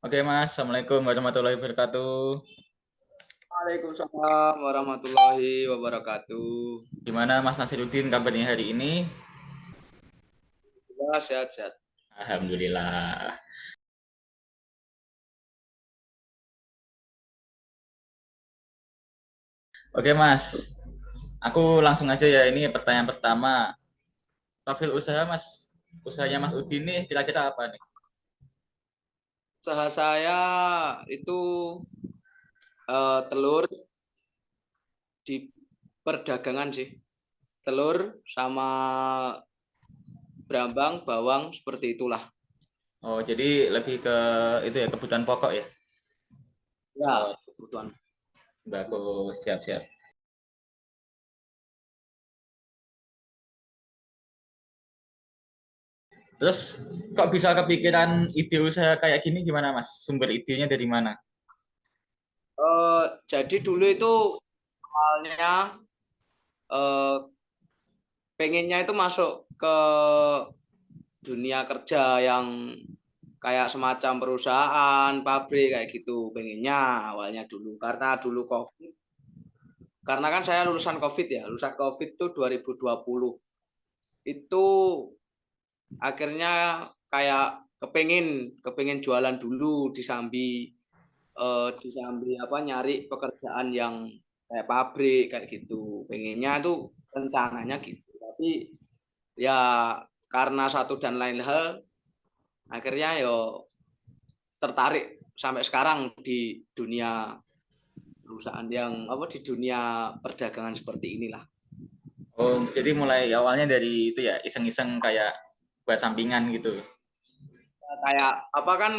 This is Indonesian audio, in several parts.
Oke Mas, Assalamualaikum warahmatullahi wabarakatuh. Waalaikumsalam warahmatullahi wabarakatuh. Gimana Mas Nasiruddin kabarnya hari ini? Ya, sehat-sehat. Alhamdulillah. Oke Mas, aku langsung aja ya, ini pertanyaan pertama. Profil usaha Mas, usahanya Mas Udin nih kira-kira apa nih? Usaha saya itu telur di perdagangan sih. Telur sama berambang, bawang seperti itulah. Oh, jadi lebih ke itu ya, kebutuhan pokok ya? Oh, Ya, kebutuhan. sembako, siap-siap. Terus kok bisa kepikiran ide usaha kayak gini gimana Mas? Sumber idenya dari mana? Jadi dulu itu awalnya eh, pengennya itu masuk ke dunia kerja yang kayak semacam perusahaan, pabrik kayak gitu. Pengennya awalnya dulu karena dulu COVID. Karena kan saya lulusan COVID ya, lulusan COVID itu 2020. Itu akhirnya kayak kepengin jualan dulu di sambi apa nyari pekerjaan yang kayak pabrik kayak gitu. Pengennya tuh rencananya gitu. Tapi ya karena satu dan lain hal akhirnya yo tertarik sampai sekarang di dunia perusahaan yang apa di dunia perdagangan seperti inilah. Oh, jadi mulai awalnya dari itu ya, iseng-iseng kayak buat sampingan gitu. Kayak apa kan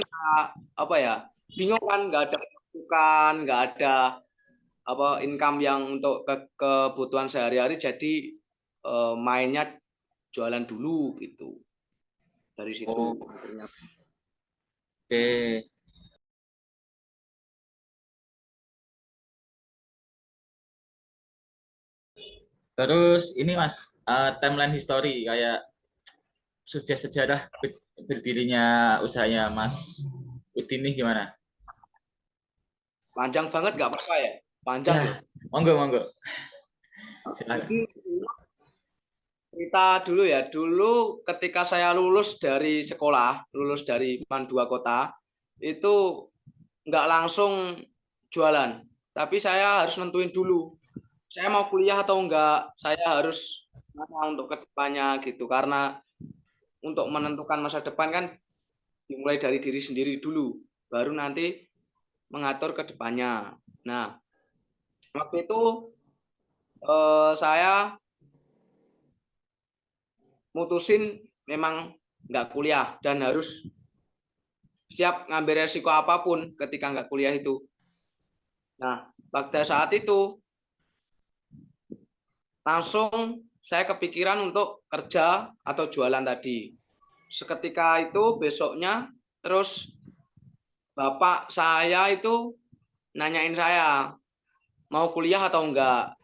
apa ya bingung kan nggak ada masukan nggak ada apa income yang untuk kebutuhan sehari-hari jadi mainnya jualan dulu gitu dari situ Oh, akhirnya. oke. Terus ini Mas, timeline history kayak sukses sejarah berdirinya usahanya Mas Udin nih gimana? Panjang banget nggak apa-apa ya panjang Ya, loh. monggo monggo. Jadi Silakan. cerita dulu ya dulu ketika saya lulus dari sekolah lulus dari MAN 2 kota itu nggak langsung jualan tapi saya harus nentuin dulu saya mau kuliah atau enggak, saya harus mana untuk kedepannya gitu. Karena untuk menentukan masa depan kan dimulai dari diri sendiri dulu, baru nanti mengatur kedepannya. Nah, waktu itu saya mutusin memang nggak kuliah dan harus siap ngambil resiko apapun ketika nggak kuliah itu. Nah, pada saat itu langsung saya kepikiran untuk kerja atau jualan tadi. Seketika itu besoknya terus bapak saya itu nanyain saya mau kuliah atau enggak.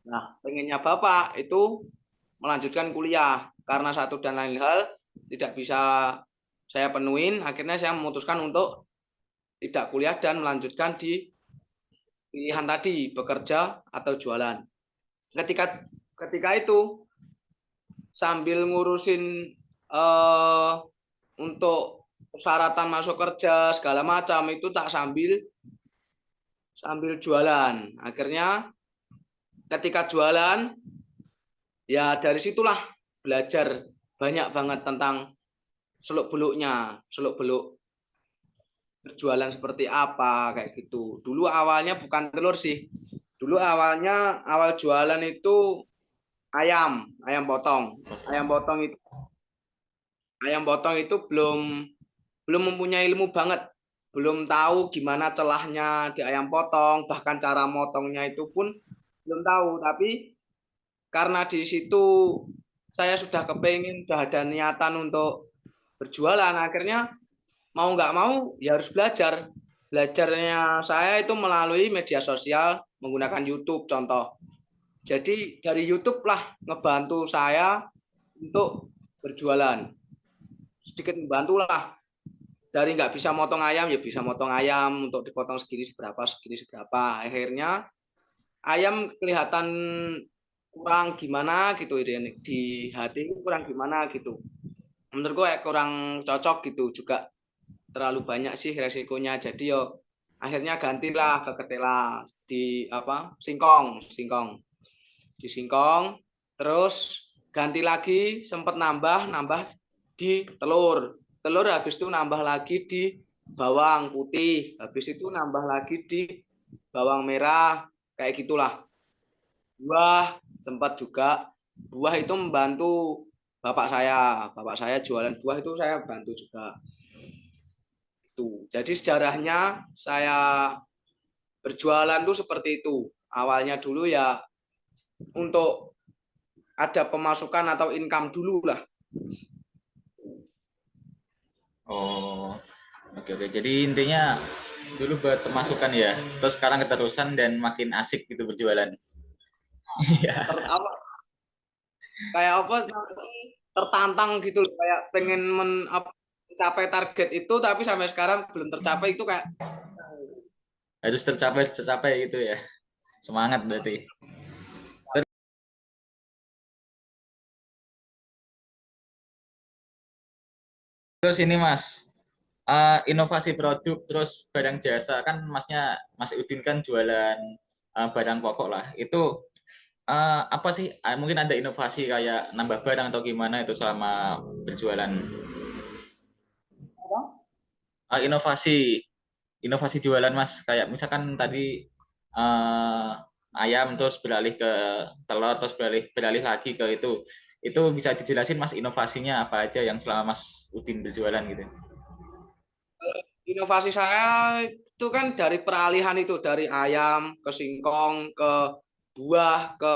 Nah, pengennya bapak itu melanjutkan kuliah karena satu dan lain hal tidak bisa saya penuhin. Akhirnya saya memutuskan untuk tidak kuliah dan melanjutkan di pilihan tadi bekerja atau jualan. Ketika ketika itu sambil ngurusin eh, untuk persyaratan masuk kerja segala macam itu tak sambil sambil jualan. Akhirnya ketika jualan ya dari situlah belajar banyak banget tentang seluk beluk berjualan seperti apa kayak gitu. Dulu awalnya bukan telur sih. Dulu awalnya awal jualan itu ayam potong. Ayam potong itu ayam potong itu belum belum mempunyai ilmu banget. Belum tahu gimana celahnya di ayam potong, bahkan cara motongnya itu pun belum tahu. Tapi karena di situ saya sudah kepingin, sudah ada niatan untuk berjualan, akhirnya mau nggak mau ya harus belajar. Belajarnya saya itu melalui media sosial menggunakan YouTube contoh. Jadi dari YouTube lah ngebantu saya untuk berjualan. Sedikit membantu lah. dari nggak bisa motong ayam ya bisa motong ayam untuk dipotong segini seberapa. Akhirnya ayam kelihatan kurang gimana gitu di hati kurang gimana gitu. Menurut gue kurang cocok gitu juga terlalu banyak sih resikonya. Jadi yo akhirnya gantilah ke ketela di apa singkong di singkong terus ganti lagi sempat nambah di telur habis itu nambah lagi di bawang putih habis itu nambah lagi di bawang merah kayak gitulah. Buah sempat juga buah itu membantu bapak saya jualan buah itu saya bantu juga itu. Jadi sejarahnya saya berjualan tuh seperti itu. Awalnya dulu ya untuk ada pemasukan atau income dulu lah. Oh, oke oke. Jadi intinya dulu buat pemasukan ya. Terus sekarang keterusan dan makin asik gitu berjualan. Iya. Kayak apa tertantang gitu loh, kayak pengen mencapai target itu tapi sampai sekarang belum tercapai itu kayak Harus tercapai gitu ya. Semangat berarti. Terus ini Mas, inovasi produk terus barang jasa kan Mas Udin kan jualan barang pokok lah. Itu apa sih? Mungkin ada inovasi kayak nambah barang atau gimana itu selama berjualan? Inovasi inovasi jualan Mas kayak misalkan tadi uh, ayam terus beralih ke telur terus beralih lagi ke itu bisa dijelasin Mas inovasinya apa aja yang selama Mas Udin berjualan gitu. inovasi saya itu kan dari peralihan itu dari ayam ke singkong ke buah ke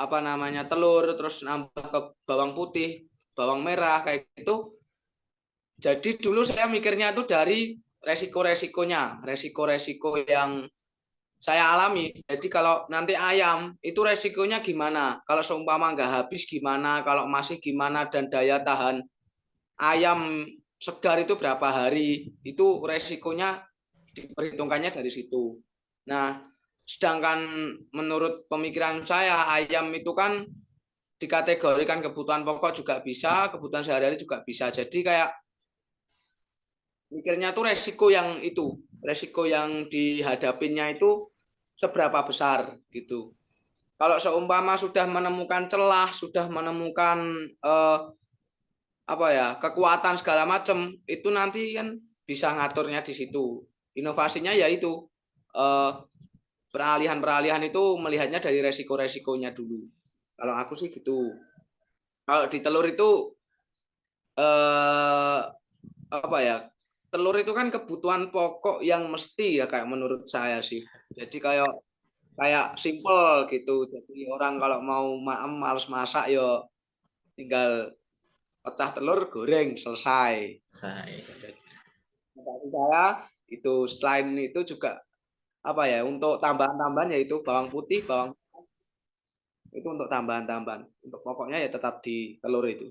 apa namanya telur terus nambah ke bawang putih bawang merah kayak gitu. Jadi dulu saya mikirnya itu dari resiko-resiko yang saya alami. Jadi kalau nanti ayam itu resikonya gimana? Kalau seumpama nggak habis gimana? Kalau masih gimana? Dan daya tahan ayam segar itu berapa hari? Itu resikonya diperhitungkannya dari situ. Nah, sedangkan menurut pemikiran saya ayam itu kan dikategorikan kebutuhan pokok juga bisa, kebutuhan sehari-hari juga bisa. Jadi kayak mikirnya tuh resiko yang dihadapinya itu seberapa besar gitu. Kalau seumpama sudah menemukan celah, sudah menemukan apa ya kekuatan segala macam, itu nanti kan bisa ngaturnya di situ. Inovasinya yaitu peralihan itu melihatnya dari resiko-resikonya dulu. Kalau aku sih gitu. Kalau di telur itu apa ya telur itu kan kebutuhan pokok yang mesti ya kayak menurut saya sih. Jadi kayak simple gitu. Jadi orang kalau mau males masak ya tinggal pecah telur goreng selesai. Jadi saya itu selain itu juga apa ya untuk tambahan-tambahan yaitu bawang putih, bawang itu untuk tambahan-tambahan. Untuk pokoknya ya tetap di telur itu.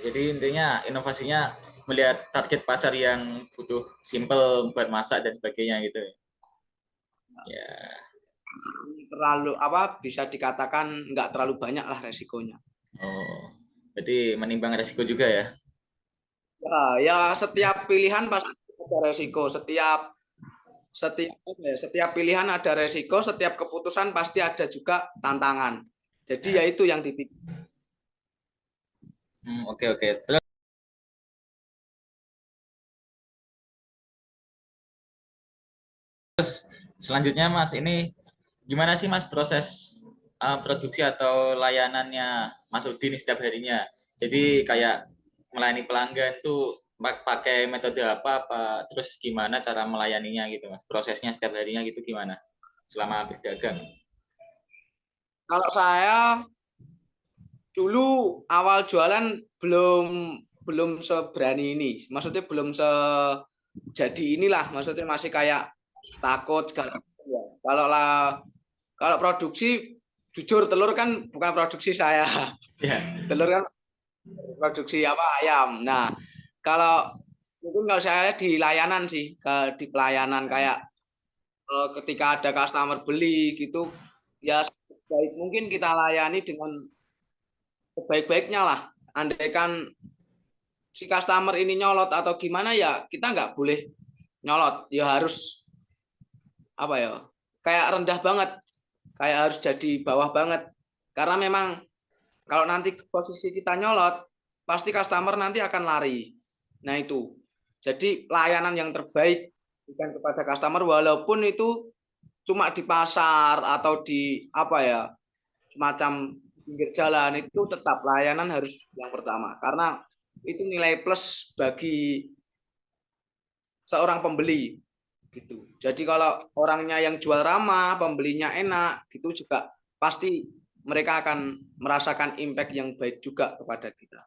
Jadi intinya inovasinya melihat target pasar yang butuh simple buat masak dan sebagainya gitu. Ya. Terlalu apa bisa dikatakan nggak terlalu banyak lah resikonya. Oh, berarti menimbang resiko juga ya? Ya setiap pilihan pasti ada resiko. Setiap pilihan ada resiko. Setiap keputusan pasti ada juga tantangan. Jadi ya itu yang dipikir. Oke oke. Terus selanjutnya Mas, ini gimana sih Mas proses produksi atau layanannya Mas Udin setiap harinya? Jadi kayak melayani pelanggan tuh pakai metode apa, terus gimana cara melayaninya gitu Mas? Prosesnya setiap harinya gitu gimana selama berdagang? Kalau saya dulu awal jualan belum seberani ini. Maksudnya belum jadi inilah. Maksudnya masih kayak takut segala macam ya. Kalau produksi jujur telur kan bukan produksi saya. Ya. Telur kan produksi apa ayam. Nah, kalau mungkin kalau saya di layanan sih, di pelayanan kayak ketika ada customer beli gitu, ya baik mungkin kita layani dengan sebaik-baiknya lah. Andaikan si customer ini nyolot atau gimana ya kita nggak boleh nyolot, ya harus apa ya, kayak rendah banget, kayak harus jadi bawah banget, karena memang kalau nanti posisi kita nyolot pasti customer nanti akan lari. Nah itu jadi pelayanan yang terbaik bukan kepada customer, walaupun itu cuma di pasar atau di apa ya, semacam pinggir jalan, itu tetap layanan harus yang pertama karena itu nilai plus bagi seorang pembeli gitu. Jadi kalau orangnya yang jual ramah, pembelinya enak, gitu juga pasti mereka akan merasakan impact yang baik juga kepada kita.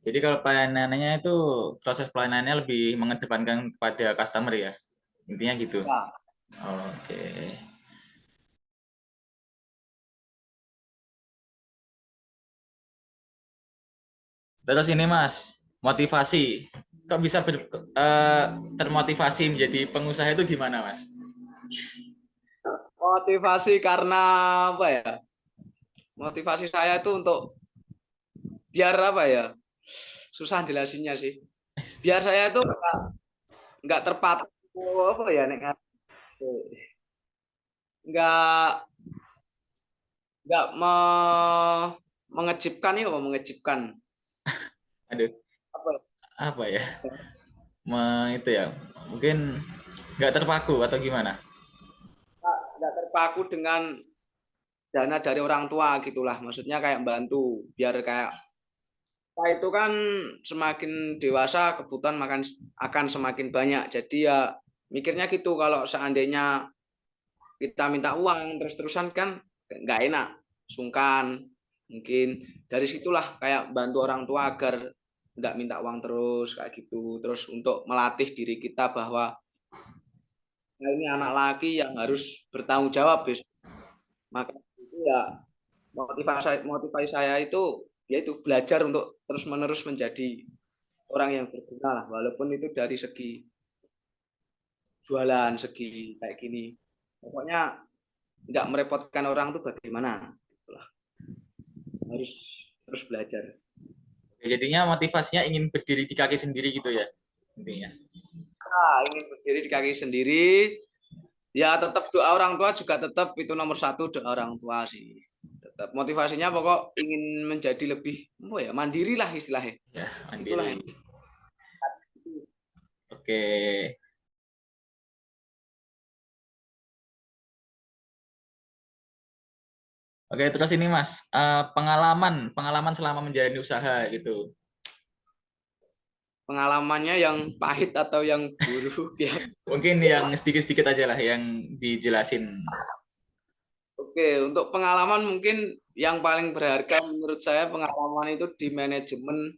Jadi kalau pelayanannya itu proses pelayanannya lebih mengedepankan kepada customer ya, intinya gitu. Ya. Oke. Terus ini Mas, motivasi. Kok bisa termotivasi menjadi pengusaha itu gimana Mas? Motivasi karena apa ya? Motivasi saya itu untuk biar apa ya? Susah jelasinnya sih. Biar saya itu nggak terpaku apa ya, nggak mengejipkan ya, mengejipkan. Aduh, Apa ya? apa ya? Itu ya, mungkin nggak terpaku atau gimana? Nggak terpaku dengan dana dari orang tua gitulah, maksudnya kayak bantu biar kayak kita itu kan semakin dewasa kebutuhan makan akan semakin banyak, jadi ya mikirnya gitu, kalau seandainya kita minta uang terus-terusan kan nggak enak, sungkan, mungkin dari situlah kayak bantu orang tua agar nggak minta uang terus kayak gitu, terus untuk melatih diri kita bahwa nah, ini anak laki yang harus bertanggung jawab besok. Maka itu ya motivasi saya itu yaitu belajar untuk terus-menerus menjadi orang yang berguna lah, walaupun itu dari segi jualan, segi kayak gini. Pokoknya nggak merepotkan orang tuh bagaimana. Itulah. Harus terus belajar. Jadinya motivasinya ingin berdiri di kaki sendiri gitu ya, intinya. Ingin berdiri di kaki sendiri, ya tetap doa orang tua juga tetap itu nomor satu, doa orang tua sih. Tetap motivasinya pokok ingin menjadi lebih mandiri lah istilahnya. Ya, Itulah. mandiri. Oke. Oke, terus ini Mas, pengalaman selama menjalani usaha gitu. Pengalamannya yang pahit atau yang buruk ya? Mungkin yang sedikit-sedikit aja lah yang dijelasin. Oke, untuk pengalaman mungkin yang paling berharga menurut saya pengalaman itu di manajemen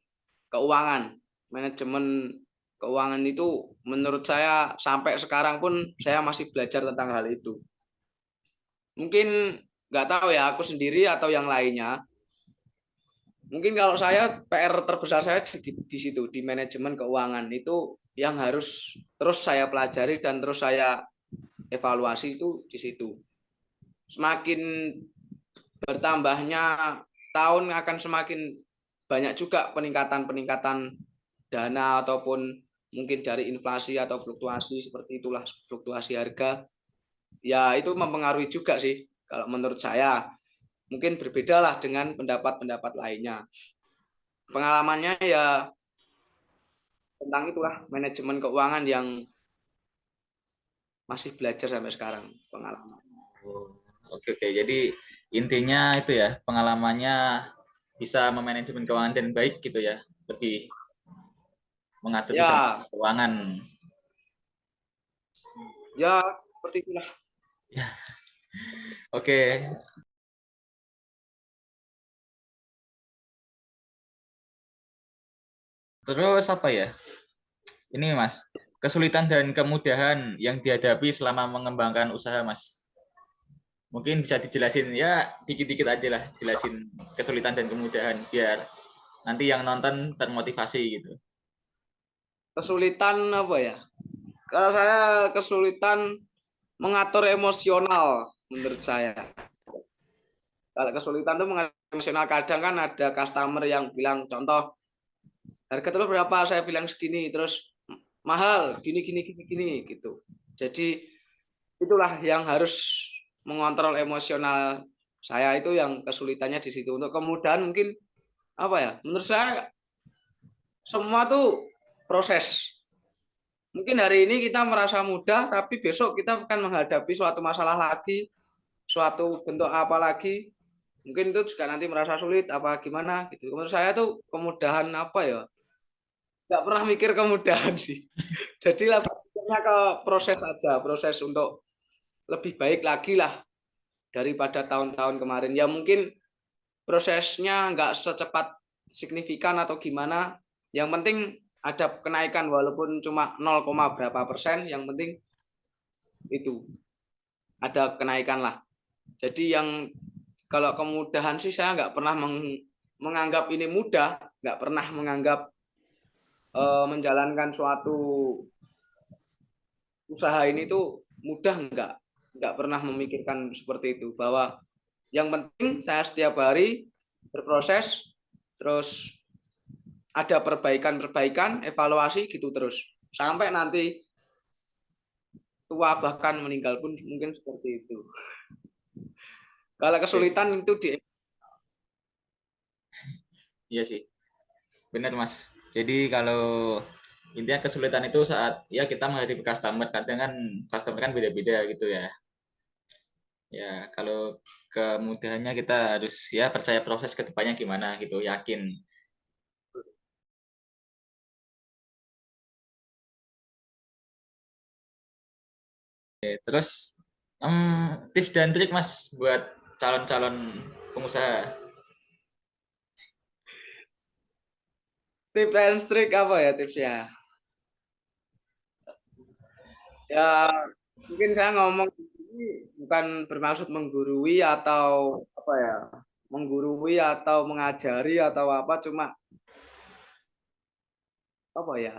keuangan. Manajemen keuangan itu menurut saya sampai sekarang pun saya masih belajar tentang hal itu. Mungkin nggak tahu ya aku sendiri atau yang lainnya. Mungkin kalau saya PR terbesar saya di situ, di manajemen keuangan itu yang harus terus saya pelajari dan terus saya evaluasi itu di situ. Semakin bertambahnya tahun akan semakin banyak juga peningkatan dana ataupun mungkin dari inflasi atau fluktuasi seperti itulah, fluktuasi harga. Ya itu mempengaruhi juga sih kalau menurut saya. Mungkin berbeda lah dengan pendapat-pendapat lainnya. Pengalamannya ya tentang itulah manajemen keuangan yang masih belajar sampai sekarang pengalaman. Oke, oke. Jadi intinya itu ya, pengalamannya bisa memanajemen keuangan dan baik gitu ya, lebih mengatur bisa Ya, keuangan. ya seperti itulah. Ya. Oke. Terus apa ya? Ini Mas, kesulitan dan kemudahan yang dihadapi selama mengembangkan usaha Mas. Mungkin bisa dijelasin ya dikit-dikit aja lah, jelasin kesulitan dan kemudahan biar nanti yang nonton termotivasi gitu. Kesulitan apa ya? Kalau saya kesulitan mengatur emosional menurut saya. Kalau kesulitan itu mengatur emosional, kadang kan ada customer yang bilang, contoh, harga telur berapa? Saya bilang segini, terus mahal, gini gini gini gini gitu. Jadi itulah yang harus mengontrol emosional saya, itu yang kesulitannya di situ. Untuk kemudahan mungkin apa ya? Menurut saya semua tuh proses. Mungkin hari ini kita merasa mudah, tapi besok kita akan menghadapi suatu masalah lagi, suatu bentuk apa lagi. Mungkin itu juga nanti merasa sulit apa gimana gitu. Menurut saya tuh kemudahan apa ya? Nggak pernah mikir kemudahan sih. Jadi lah ke proses aja, proses untuk lebih baik lagi lah daripada tahun-tahun kemarin. Ya mungkin prosesnya nggak secepat signifikan atau gimana. Yang penting ada kenaikan walaupun cuma 0, berapa persen. Yang penting itu ada kenaikan lah. Jadi yang kalau kemudahan sih saya nggak pernah menganggap ini mudah, nggak pernah menganggap menjalankan suatu usaha ini tuh mudah, nggak pernah memikirkan seperti itu, bahwa yang penting saya setiap hari berproses, terus ada perbaikan-perbaikan, evaluasi gitu terus sampai nanti tua bahkan meninggal pun mungkin seperti itu. Kalau Oke. kesulitan itu di Iya sih, benar Mas. Jadi kalau intinya kesulitan itu saat ya kita menghadapi customer, kadang kan customer kan beda-beda gitu ya. Ya kalau kemudahannya kita harus ya percaya proses ke depannya gimana gitu, yakin. Oke, terus tips dan trik Mas buat calon-calon pengusaha. tips and trick apa ya tipsnya? Ya mungkin saya ngomong ini bukan bermaksud menggurui atau apa ya, menggurui atau mengajari atau apa, cuma apa ya,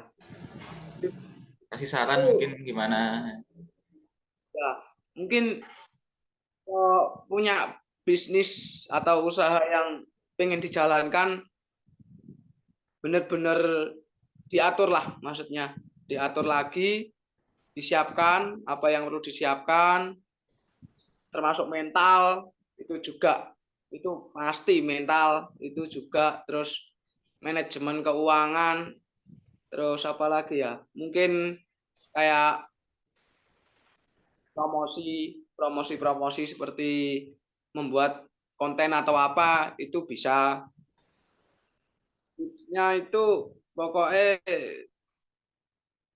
Kasih saran itu mungkin gimana. ya mungkin punya bisnis atau usaha yang pengen dijalankan, benar-benar diatur lah, maksudnya diatur lagi, disiapkan apa yang perlu disiapkan, termasuk mental itu juga, itu pasti mental itu juga, terus manajemen keuangan, terus apa lagi ya, mungkin kayak promosi seperti membuat konten atau apa itu bisa. Tipsnya itu pokoknya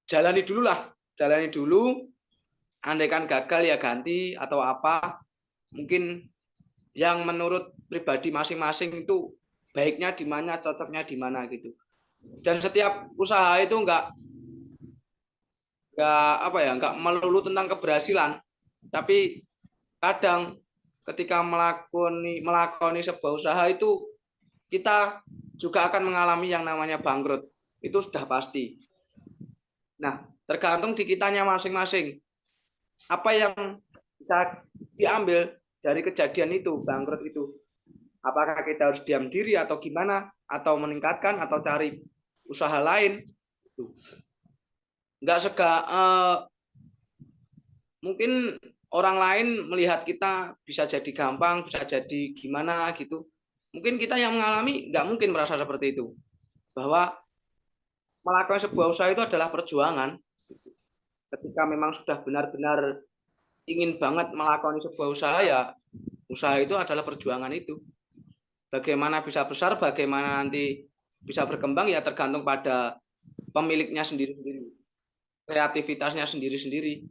jalani dulu lah, jalani dulu, andaikan gagal ya ganti atau apa, mungkin yang menurut pribadi masing-masing itu baiknya di mana, cocoknya di mana gitu. Dan setiap usaha itu nggak melulu tentang keberhasilan, tapi kadang ketika melakoni sebuah usaha itu kita juga akan mengalami yang namanya bangkrut, itu sudah pasti. Nah, tergantung di kitanya masing-masing, apa yang bisa diambil dari kejadian itu, bangkrut itu. Apakah kita harus diam diri atau gimana, atau meningkatkan atau cari usaha lain. Nggak mungkin orang lain melihat kita bisa jadi gampang, bisa jadi gimana gitu. Mungkin kita yang mengalami nggak mungkin merasa seperti itu. Bahwa melakukan sebuah usaha itu adalah perjuangan. Ketika memang sudah benar-benar ingin banget melakukan sebuah usaha, ya usaha itu adalah perjuangan itu. Bagaimana bisa besar, bagaimana nanti bisa berkembang, ya tergantung pada pemiliknya sendiri-sendiri, kreativitasnya sendiri-sendiri.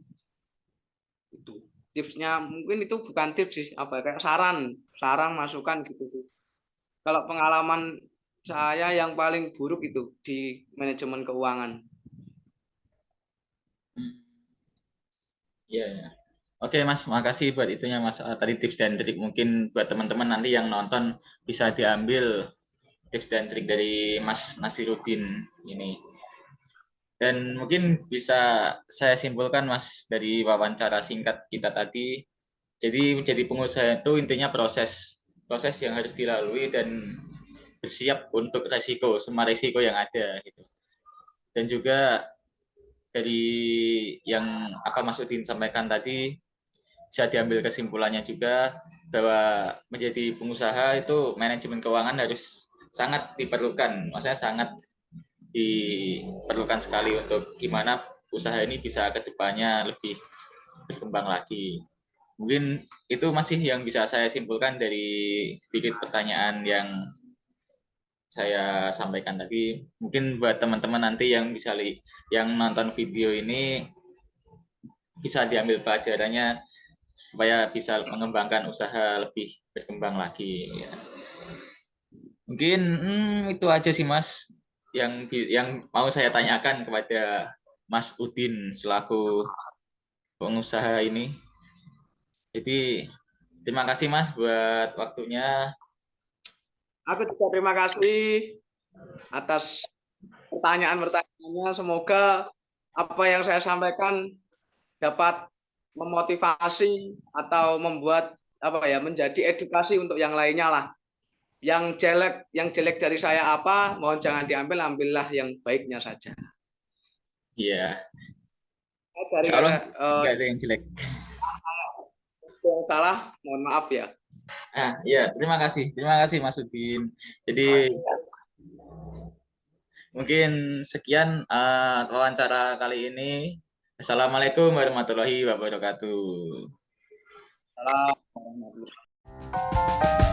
Itu tipsnya, mungkin itu bukan tips sih, apa kayak saran masukan gitu sih. Kalau pengalaman saya yang paling buruk itu di manajemen keuangan. Iya, ya. Oke Mas, makasih buat itunya Mas. Tadi tips dan trik mungkin buat teman-teman nanti yang nonton bisa diambil tips dan trik dari Mas Nasiruddin ini. Dan mungkin bisa saya simpulkan Mas dari wawancara singkat kita tadi, jadi menjadi pengusaha itu intinya proses yang harus dilalui dan bersiap untuk resiko, semua resiko yang ada gitu. Dan juga dari yang apa Mas Udin sampaikan tadi bisa diambil kesimpulannya juga bahwa menjadi pengusaha itu manajemen keuangan harus sangat diperlukan, maksudnya sangat diperlukan sekali untuk gimana usaha ini bisa kedepannya lebih berkembang lagi. Mungkin itu masih yang bisa saya simpulkan dari sedikit pertanyaan yang saya sampaikan tadi. Mungkin buat teman-teman nanti yang bisa yang nonton video ini bisa diambil pelajarannya supaya bisa mengembangkan usaha lebih berkembang lagi. Ya. Mungkin itu aja sih Mas yang mau saya tanyakan kepada Mas Udin selaku pengusaha ini. Jadi terima kasih Mas buat waktunya. Aku juga terima kasih atas pertanyaan-pertanyaannya. Semoga apa yang saya sampaikan dapat memotivasi atau membuat menjadi edukasi untuk yang lainnya lah. Yang jelek dari saya apa, mohon jangan diambil, ambillah yang baiknya saja. Iya. Dari nggak ada yang jelek. yang salah, mohon maaf ya. Iya, terima kasih Mas Udin. Jadi mungkin sekian wawancara kali ini. Assalamualaikum warahmatullahi wabarakatuh. Salam warahmatullahi wabarakatuh.